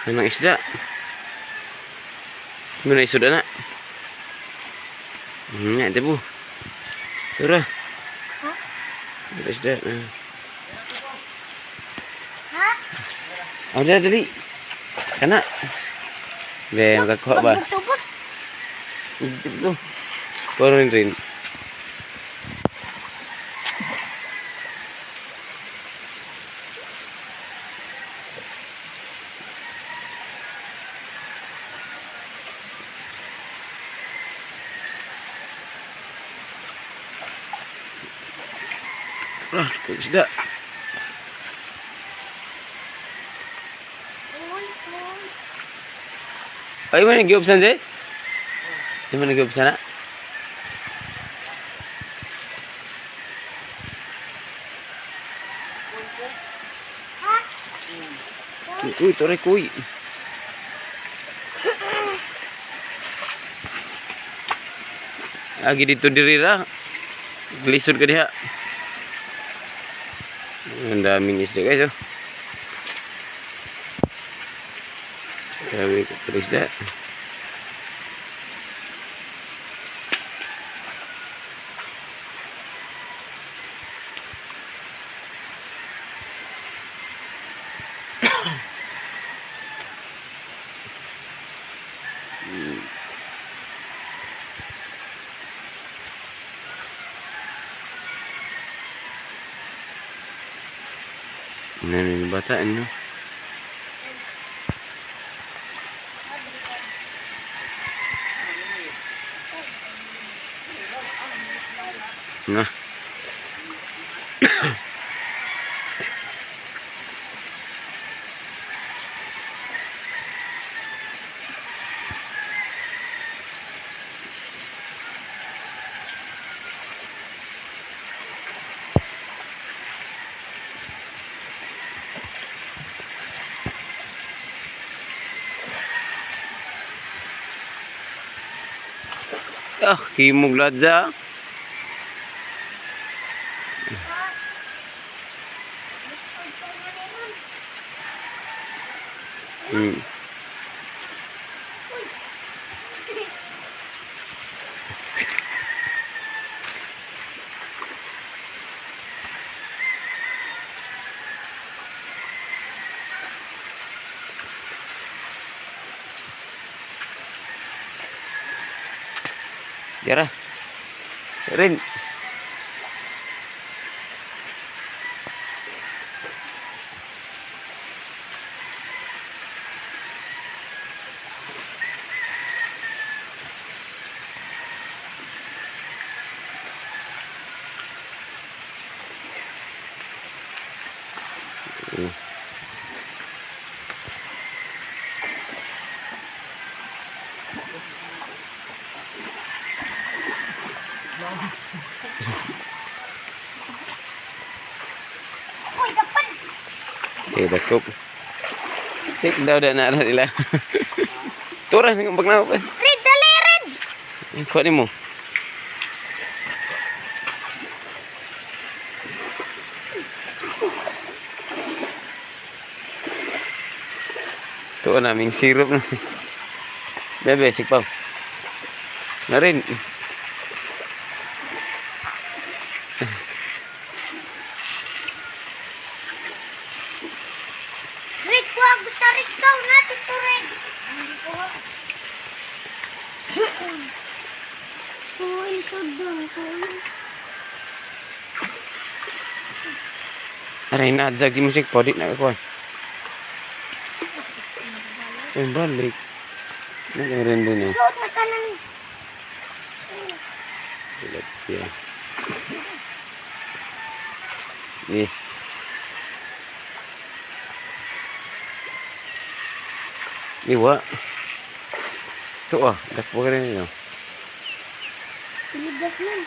Memang isda. Mana isda nak? Nak tebu. Turah. Hah? Isda. Hah? Ada tadi. Kana. Be magkakuha ba? Tubos. Ito. Puro rin. Ah, isda. Ay, mana giupsan je? Di mana giupsan nak? Uy, tore kuy. Lagi dito diri ra. Gelisod ka diha. Ang daming isda guys, oh. Grabe ko pa isda. Ini bata ini. Nah. Ah, himog ladza. Jara. Rin. Uy, dapat. Dakop. Sik daw dah nak nila. Turah ng pagnaw pa. Red, dali, red. Kuha nimo. Tuwa naming sirup na. Bebe, sikpaw. Na rin. Red, kuha ko sa red daw natin to, red. Hindi ko ha. Kuhin ko daw, kuhin. Aray na, adzag di musik. Podit na kakuha. Ang balik. Nag-rin din eh. Suot na kanan. Ulat ya. Ni. Iwa. Tu ah, dah bukan ni. Piligas man.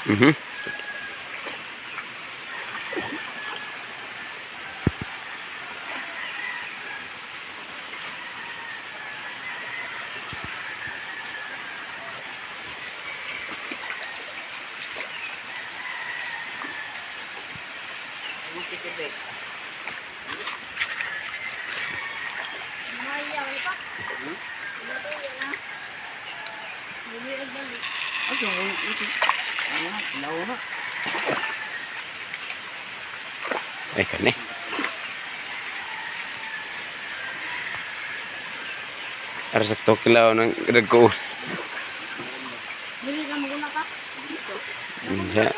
Mhm. Maya, wala pa. Wala pa yan na. Hindi nagbalik. Ay, kani. Ara sa tokilaw ng dagko. Hindi ka maguna ka. Siya.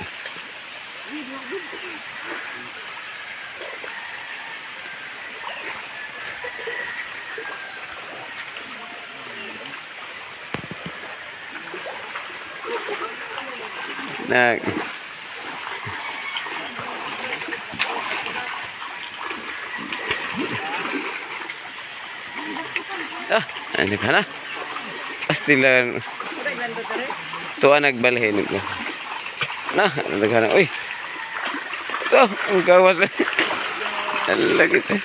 Nag ano ka na? Pasti lang. Tuwa nagbalhin ko. Na, ano ka na? Uy! Ito, ang gawas na. Ang lagit eh.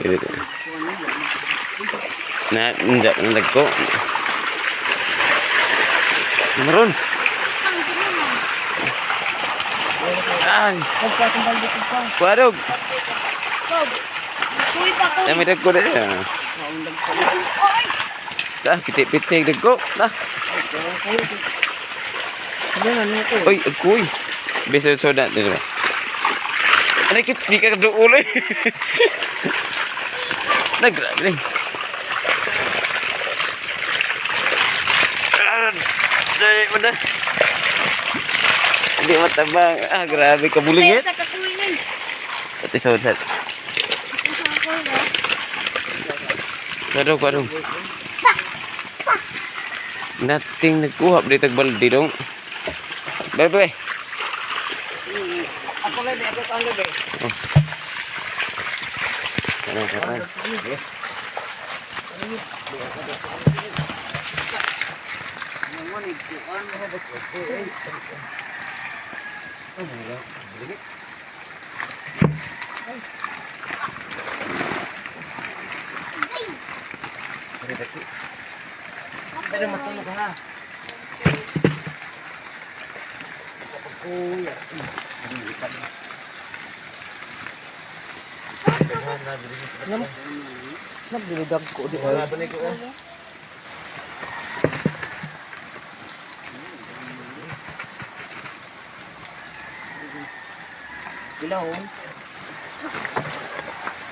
Dito. Nandiyan, nalagko. Meron. Ay, kuwarog. Kuy pa ko. Dami dagko na yan. Dah, pitik-pitik dagko. Dah. Uy, kuy. Bisa soda dito. Ano kita di ka ulo eh. Nagrabe rin. Dahil mo na. Hindi matabang. Ah, grabe. Kabuling yan. Sa katuloy nun. Pati sa udsat. Kwadong. Nating nagkuhap dito baldi dong. Bebe. Ako lang, ako ang gabi. Kapan. Pero matulog ka na. Kuya. Nagbilidag ko di ba? Ilaw.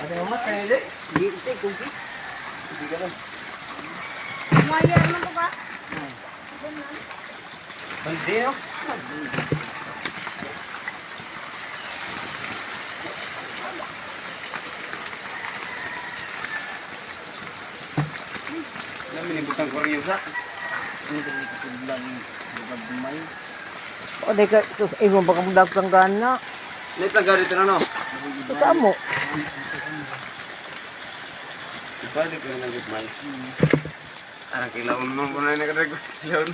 Ada matay deh. Di ite kugi. Di ka lang. Maya naman ko ba? Bandi no? Namin ni butang koryosa. Ini dari kesebelah bukan pemain. Oh, deka tu ibu bakal budak tanggana. Ni taga dito na no. Kamu. Balik ka na gitmay. Arang kilaon mo na na kadag. Kilaon.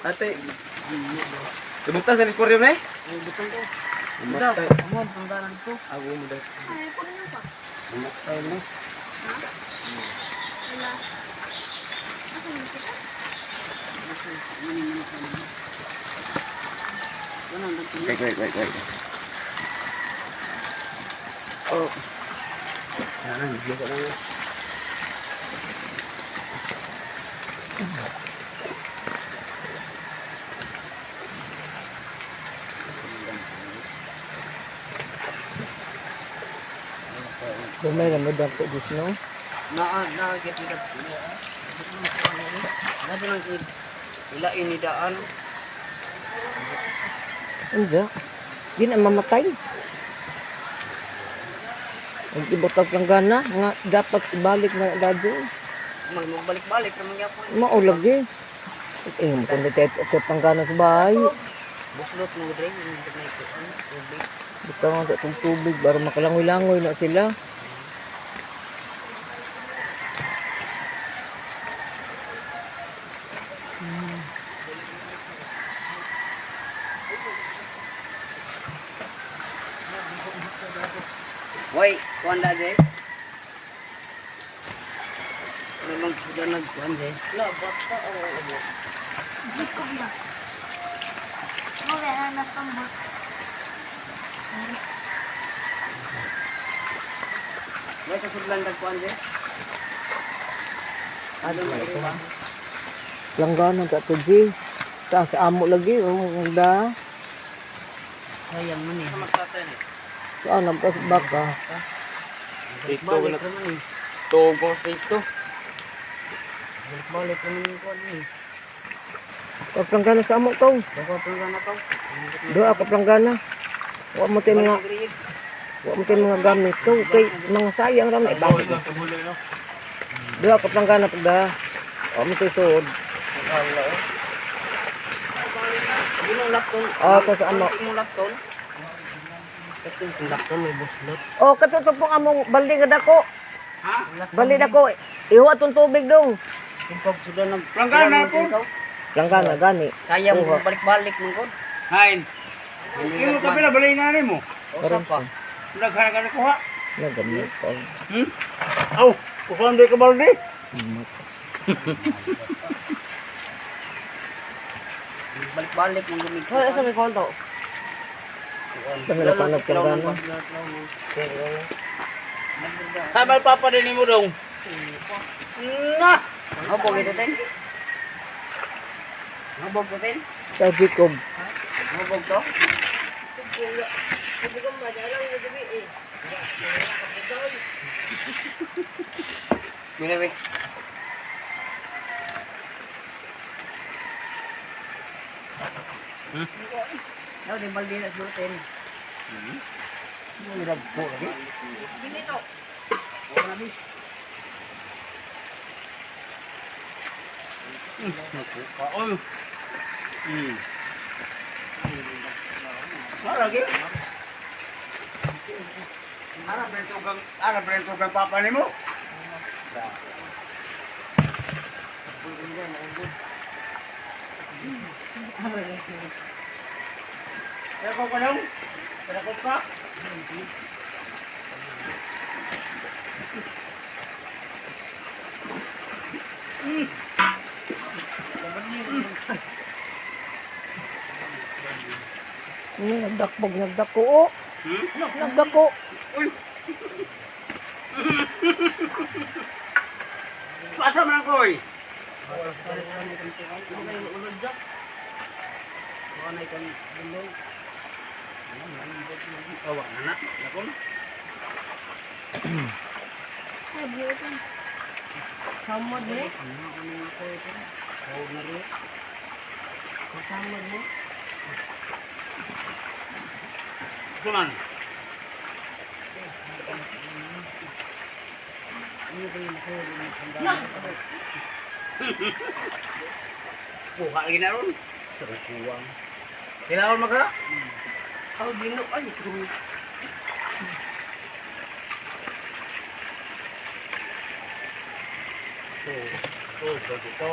Ate. Tumukta sa koryo na eh. Betul tu. Umatay. Kamu tangganan tu. Ako mo dahil. Ay, ko na pa. Umatay mo. Wala. Asan yung kita? Wait. Oh. Yan, bigyan ko lang. Dumay na mo dako dis no. Na get rid of Nabi lang ila inidaan. Hindi. Di na mamatay. Ang ibutag tanggana nga dapat ibalik na dado. Magbalik-balik naman gyapon. Maulag eh. Eh, kung dito tanggana sa bahay. Buslot mo dre, hindi na ito. Tubig. Basta nga sa itong tubig para makalangoy-langoy na sila. Hoy, kuan da de. Memang sudah nagkuan de. La bata o. Jacob ya. Mo na natambot. Hoy kasudlan nagkuan de. Ano na ito ba? Langganan ka to, G. Sa amo lagi, da. Sayang man eh. Magsatay ni. Saan ang baka? Dito Balik wala. naman eh. Togo dito. Balik naman yung kuan eh. Kaplanggana sa amo to. Baka pala na to. Doa kaplanggana. Wa mo tayo mga, wa mo tayo mga gamit to. Kay mga sayang ramay. Bakit? Doa kaplanggana pag da. Wa mo tayo suod. Ginong lapton. Ako sa amo. Ginong lapton. Kasi yung lapton may buslot. Oh, katuto po among balde nga dako. Ha? Balde dako. Ihuwa tong tubig dong. Kung sudah nag Planggana po. Langgana gani. Sayang Oo. mo balik-balik mo ko. Hain. Imo ta pila balay nga nimo. Usa pa. Naghanap ka na kuha. Nagamit ko. Aw, kuhaan di ka balde. Balik-balik mo gumig. Hoy, asa may konto? Dami na panag planggana. Sabay papa din mo dong. Na. Habog ito din. Habog ko din. Sa Jacob. Habog to. Mira, Ano di baldi na suotin. Mira po lagi. Ginito. Oy. Lagi. Ara bento kang papa nimo. Kaya ko lang. Kaya ka. Nagdakbog, nagdako. Oh. Nagdako. Pasa man ko eh. Awak na. Nakon. Ay, buto. Samod ni. Kuman. Kuha lagi na ron. Kuwang. Kailangan magkara? Ako dino ay. Ito.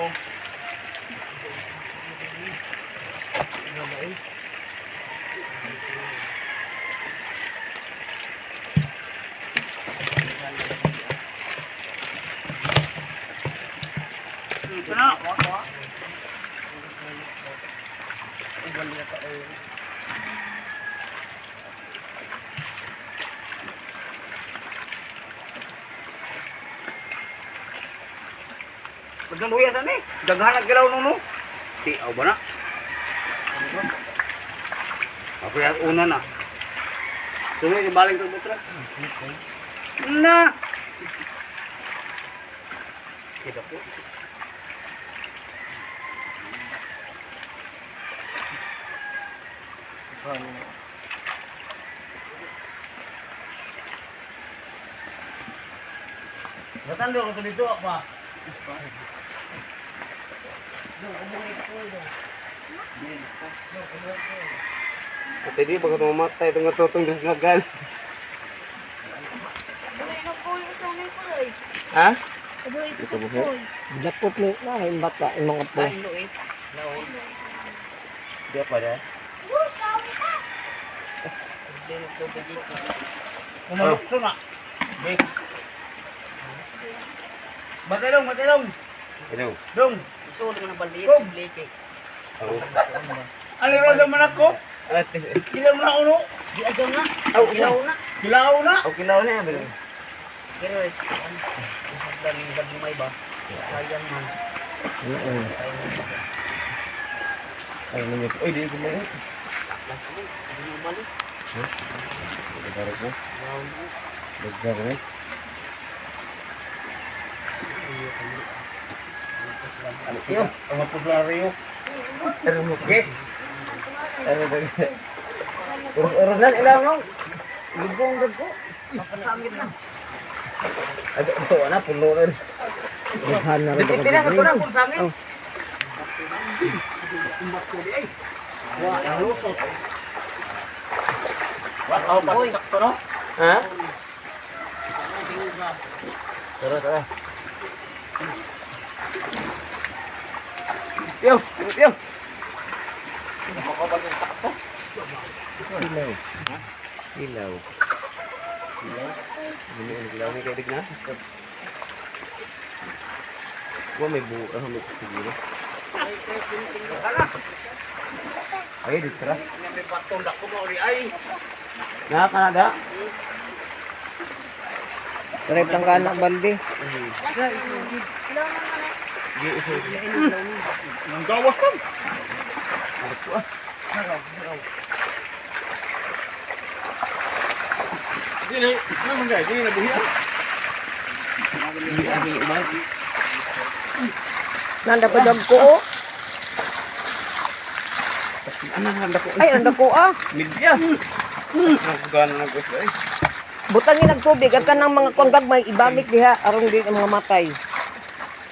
Pagdang buya sa ni, daghanag galaw nung no. Ti, aw ba na? Ako yung una na. Tuloy, ibalik ko butra. Na! Kita po. Natando ko dito apa? Ate di baka mamatay itong natutong dasnagan. Buhay na po yung sanay ko eh. Ha? Buhay ko Ito sa buhay? po. Dakot ni na yung bata, yung mga po. Di pa na. Matilong, matilong. Ano? Dong. Isuot mo ng balde. Blake. Oo. Ano rin naman ako? Ate. Ilaw na uno. Di agaw na. Ilaw na. Ilaw na. Okay lang na yan. Pero daming gagmay ba? Sayang man. Ay, nangyay ko. Uy, di ko mo. Hindi mo balik. Nagdarap mo. Nagdarap mo. Ano Yo, ang popularyo. Pero mo. Okay. Ano ba? Urus na ilang mo. Lugong. Papasangit na. Ada ito na puno rin. Naghan na rin Dikit ako. na sa tunang kung sangit. Oh. Wah, ang lusot. Wah, tao pa sakto no? Ha? Tara. Yo. Ilaw. Ilaw. Ilaw ni kaidig na. Wah, may buo. May siguro. Ay, dito ra. May patong dako mo uli ay. Na Canada. Taray planggana balde. Nang gawas ko. Dili, naman guys, dili na buhian. Nanda pa dag ko. Oh. Ano handa ko? Ay, nanda ko ah. Media. Nagkana na gusto eh. Butangin ang tubig at kanang mga konggagmay ibamik diha aron di ang mga matay.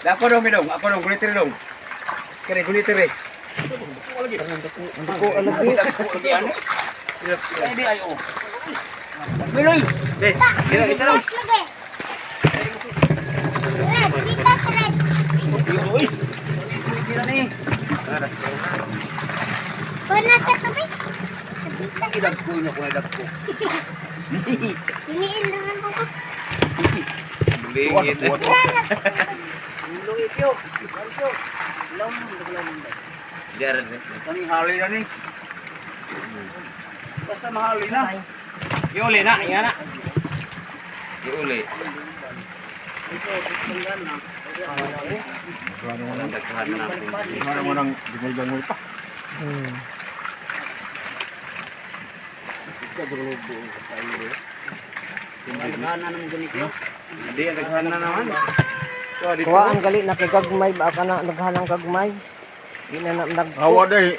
Ako dong, midong. Ako dong, gulitir dong. Kere, gulitir eh. Hindi ko alam di. Ay di ay oh. Miloy. Eh, kira, isa lang. Lagi. Red, bitas red. Uy. Kira ni. Pwede na sa tubig. Sa bitas. Idag ko na ko na dag ko. Iniin naman ko. Bulingit eh. Miloy pyo. Pyo. Lam. Jaran eh. Kani hali na ni. Basta mahali na. Iuli na, iya na. Iuli. Ito, tanggal na. Nagkahan na natin. Mana mo nang digol-gangol pa. Nagana naman ganito. Hindi, nagkahan na naman. So, dito. Kuha ang gali na kay gagmay ba ka na naghanang gagmay. Di na nag. Hawa dai.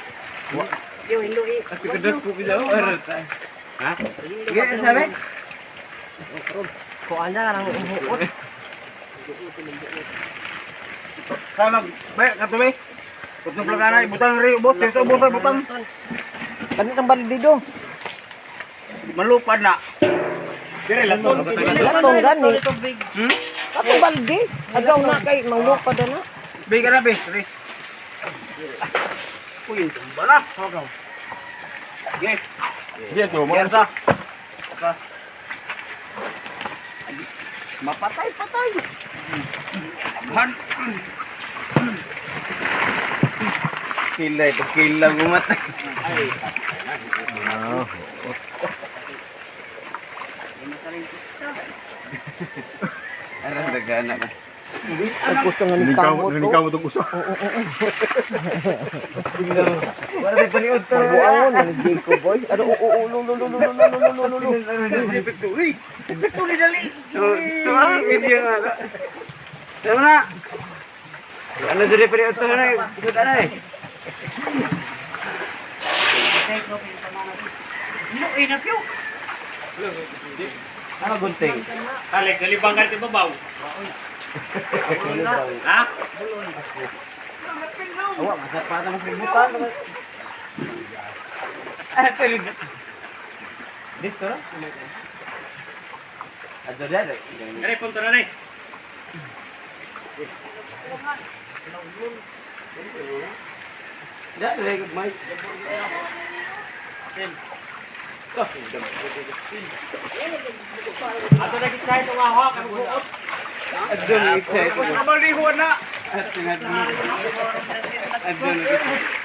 Yo, Miloy. At ikadat ko bilaw. Ha? Sige, sabi? Kuha na lang umuot. Sana, bay, katuloy. Kutong plakana, ibutang rin, ubos, teso ubos, butang. Kanit ang balde do. Malupad na. Dire, laton. Latong gani. Hmm? Ato balde. Agaw na kay manglupa na. Bay ka na, bay. Dire. Uy, tumba na. Hagaw. Yes. Yes, mo. Yes, ah. Mapatay-patay. Han. Kilay, pagkila gumatay. Ay. Ano, nagana ka? Ang gusto nga ni kamot. mo itong usa. Wala may paniod to. Buangon na ni Jacob boy. Ano Tuloy dali. Ito ang video nga. Tama na. Ano dito paniod to na? Ito na eh. Miloy na pyo. Ano gunting? Galibang ka ito babaw. Ha? Awa, masapata mas ributan. Dito ra. Adto dali. Dali, punta na rin. Dali may. Ato na kita ito nga hawak. Ano buot? Adto ni excited. Kapag malihon na. Adto na. Adto na.